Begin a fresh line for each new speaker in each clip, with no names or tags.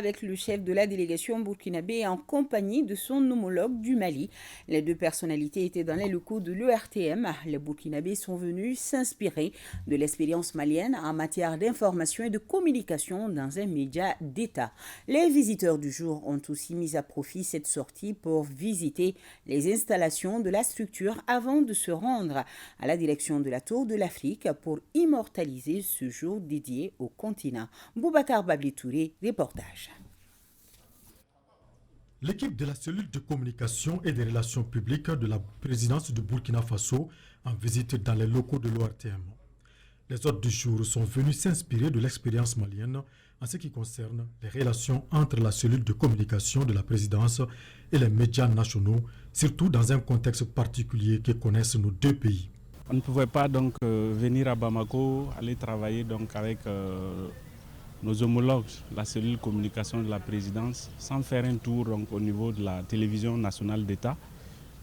avec le chef de la délégation burkinabé en compagnie de son homologue du Mali. Les deux personnalités étaient dans les locaux de l'ERTM. Les Burkinabés sont venus s'inspirer de l'expérience malienne en matière d'information et de communication dans un média d'État. Les visiteurs du jour ont aussi mis à profit cette sortie pour visiter les installations de la structure avant de se rendre à la direction de la Tour de l'Afrique pour immortaliser ce jour dédié au continent. Boubacar Babli Touré, reportage.
L'équipe de la cellule de communication et des relations publiques de la présidence du Burkina Faso en visite dans les locaux de l'ORTM. Les hôtes du jour sont venus s'inspirer de l'expérience malienne en ce qui concerne les relations entre la cellule de communication de la présidence et les médias nationaux, surtout dans un contexte particulier que connaissent nos deux pays.
On ne pouvait pas donc venir à Bamako, aller travailler donc avec nos homologues, la cellule communication de la présidence, sans faire un tour donc, au niveau de la télévision nationale d'État.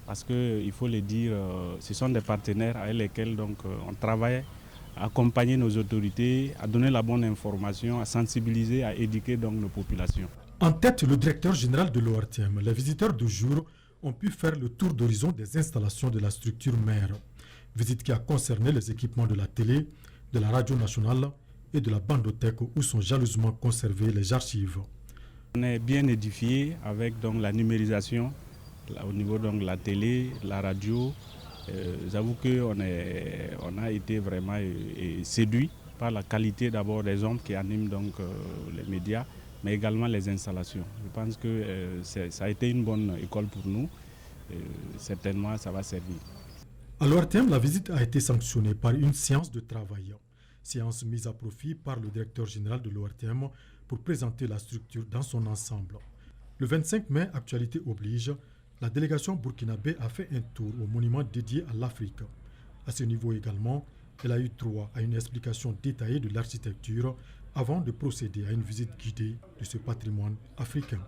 Parce qu'il faut le dire, ce sont des partenaires avec lesquels donc, on travaille à accompagner nos autorités, à donner la bonne information, à sensibiliser, à éduquer donc, nos populations.
En tête, le directeur général de l'ORTM, les visiteurs du jour ont pu faire le tour d'horizon des installations de la structure mère. Visite qui a concerné les équipements de la télé, de la radio nationale et de la bandothèque où sont jalousement conservées les archives.
On est bien édifié avec donc, la numérisation au niveau de la télé, la radio. J'avoue qu'on a été vraiment séduit par la qualité d'abord des hommes qui animent donc, les médias, mais également les installations. Je pense que ça a été une bonne école pour nous. Certainement, ça va servir.
À l'ORTM, la visite a été sanctionnée par une séance de travail. Séance mise à profit par le directeur général de l'ORTM pour présenter la structure dans son ensemble. Le 25 mai, actualité oblige, la délégation burkinabé a fait un tour au monument dédié à l'Afrique. À ce niveau également, elle a eu droit à une explication détaillée de l'architecture avant de procéder à une visite guidée de ce patrimoine africain.